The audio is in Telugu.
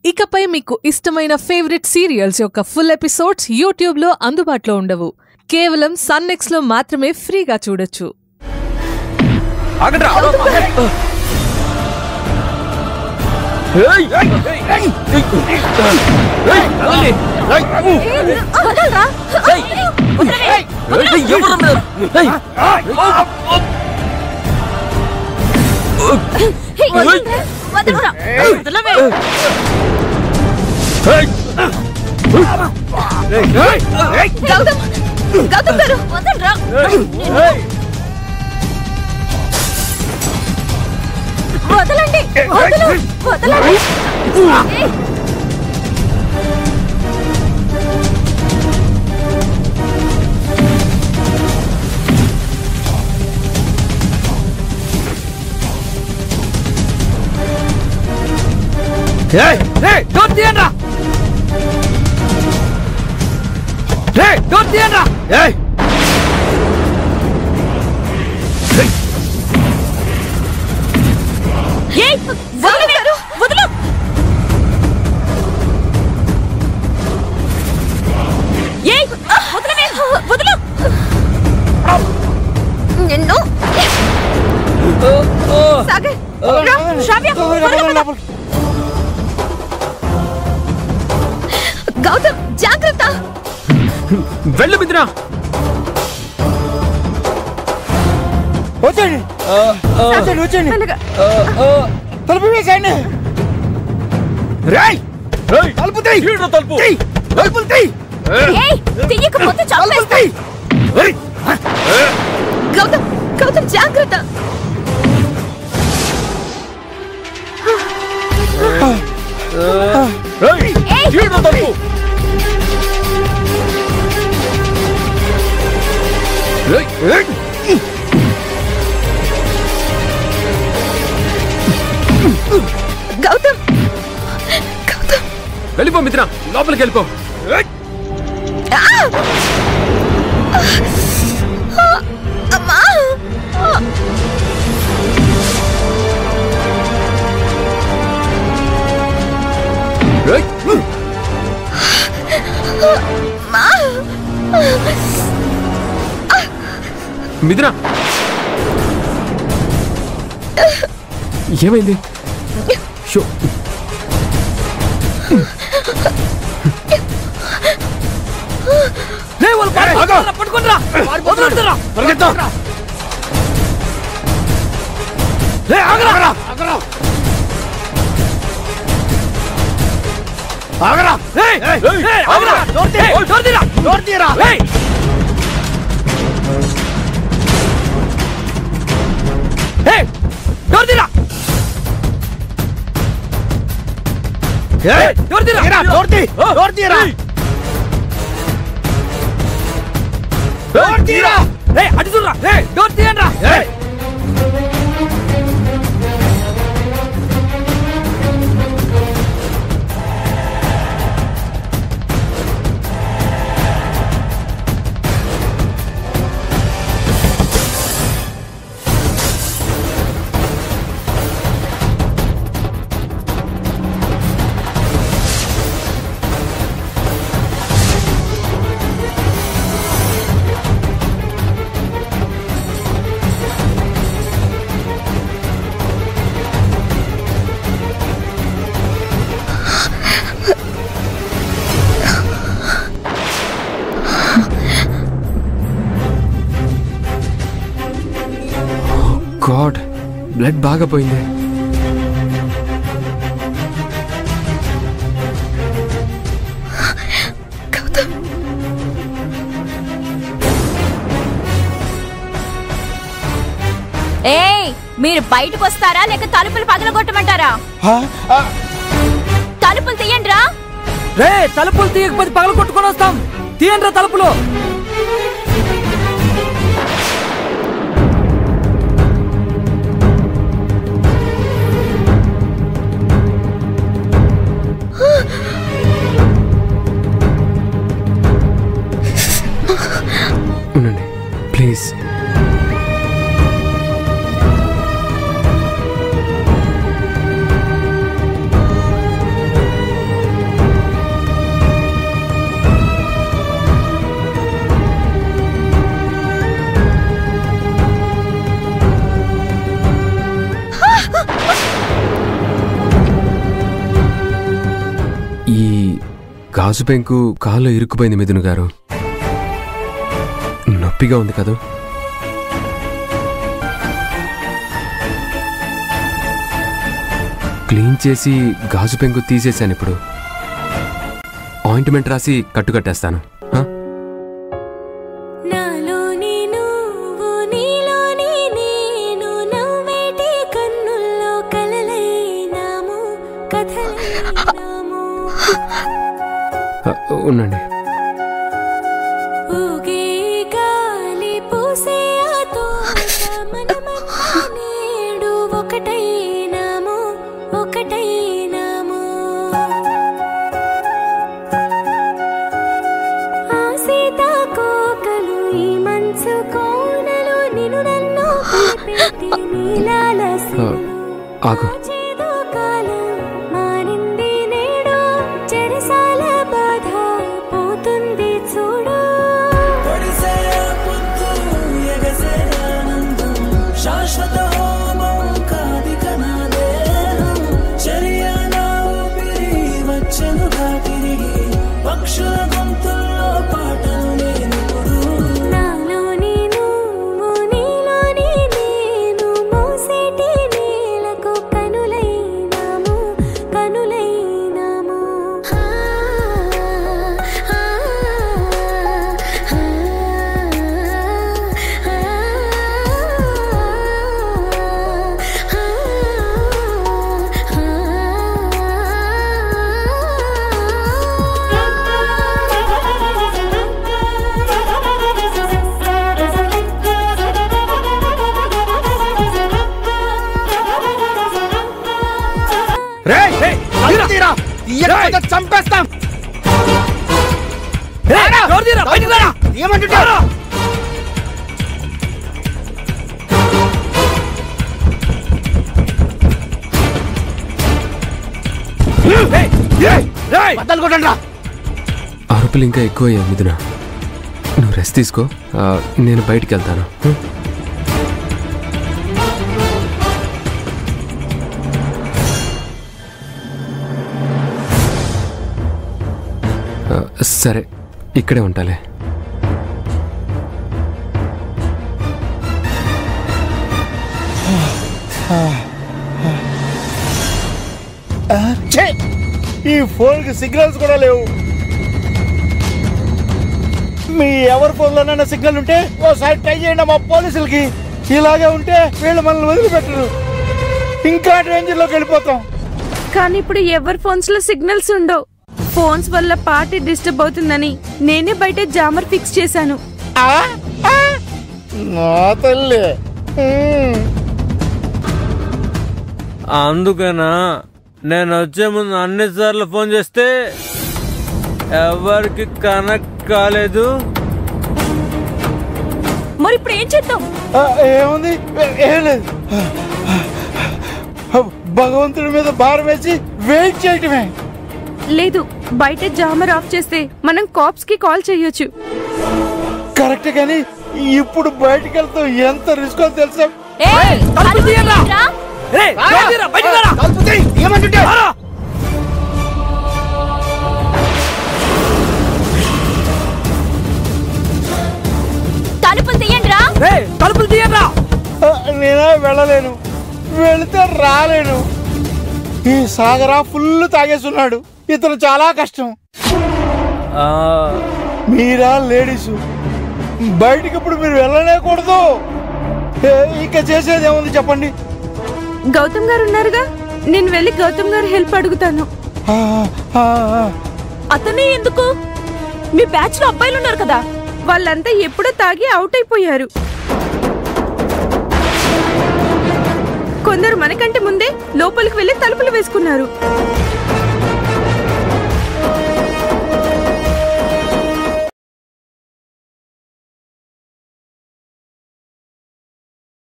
ఇకపై మీకు ఇష్టమైన ఫేవరెట్ సీరియల్స్ యొక్క ఫుల్ ఎపిసోడ్స్ యూట్యూబ్లో అందుబాటులో ఉండవు. కేవలం సన్నెక్స్లో మాత్రమే ఫ్రీగా చూడొచ్చు. గౌతమ్ గారు వదలరా. వదలండి, వదలండి. గౌతమ్ జాగ్రత్త. వెళ్ళు మిత్ర. వచ్చేయండి, తలుపు వేసేయండి. తలుపు తీయకపోతే చంపేస్తా. గౌతమ్ జాగ్రత్త. గౌతమ్ వెళ్ళిపో మిత్ర, లోపలికి వెళ్ళిపో. అమ్మా, మిత్ర ఏమైంది? పట్టుకుంటారా? గాడ్, బ్లడ్ బాగా పోయింది. మీరు బయటకు వస్తారా లేక తలుపులు పగలగొట్టమంటారా? తలుపులు తీయండిరా. తలుపులు తీయకపోతే పగల కొట్టుకొని వస్తాం. తీయండిరా తలుపులు. ప్లీజ్. గాజు పెంకు కాల్లో ఇరుక్కుపోయింది మిథున్ గారు. నొప్పిగా ఉంది కదా. క్లీన్ చేసి గాజు పెంకు తీసేశాను. ఇప్పుడు ఆయింట్మెంట్ రాసి కట్టుకట్టేస్తాను. ఉండండి. ఆగు. చంపేస్తాం. ఏమంటుంటారా? అరుపులు ఇంకా ఎక్కువయ్యా మిథున. నువ్వు రెస్ట్ తీసుకో, నేను బయటికి వెళ్తాను. సరే, ఇక్కడే ఉంటాలే. ఈ ఫోన్ కి సిగ్నల్స్ కూడా లేవు. మీ ఎవరి ఫోన్లోనైనా సిగ్నల్ ఉంటే ఓసారి ట్రై చేయండి మా పోలీసులకి. ఇలాగే ఉంటే వీళ్ళు మనల్ని వదిలిపెట్టరు, ఇంకా డేంజర్ లోకి వెళ్ళిపోతాం. కానీ ఇప్పుడు ఎవరి ఫోన్స్ లో సిగ్నల్స్ ఉండవు. ఫోన్స్ వల్ల పార్టీ డిస్టర్బ్ అవుతుందని నేనే బయట జామర్ ఫిక్స్ చేశాను. అందుకేనా నేను వచ్చే ముందు అన్నిసార్లు ఫోన్ చేస్తే ఎవరికి కనెక్ట్ కాలేదు? మరి ఇప్పుడు ఏం చేద్దాం? ఏముంది, ఏం లేదు. భగవంతుడి మీద భారం వేసి వెయిట్ చేయటమే. లేదు, బయట జామర్ ఆఫ్ చేస్తే మనం కాప్స్ కి కాల్ చేయొచ్చు. కరెక్ట్, కానీ ఇప్పుడు బయటకు వెళ్తాం ఎంత రిస్క్ అని తెలుసా? తలుపులు తీయండిరా. తలుపులు తీయండిరా. నేనే వెళ్ళలేను, వెళితే రాలేను. ఈ సాగరా ఫుల్ తాగేస్తున్నాడు, ఇతను చాలా కష్టం. మీరా లేడీస్, బయటికి ఇప్పుడు మీరు వెళ్ళలేకూడదు. ఇక చేసేది ఏముంది చెప్పండి? గౌతమ్ గారు ఉన్నారుగా, నేను వెళ్ళి గౌతమ్ గారు హెల్ప్ అడుగుతాను. అతనే ఎందుకు? మీ బ్యాచ్ లో అబ్బాయిలు ఉన్నారు కదా. వాళ్ళంతా ఎప్పుడో తాగి అవుట్ అయిపోయారు. కొందరు మనకంటే ముందే లోపలికి వెళ్ళి తలుపులు వేసుకున్నారు.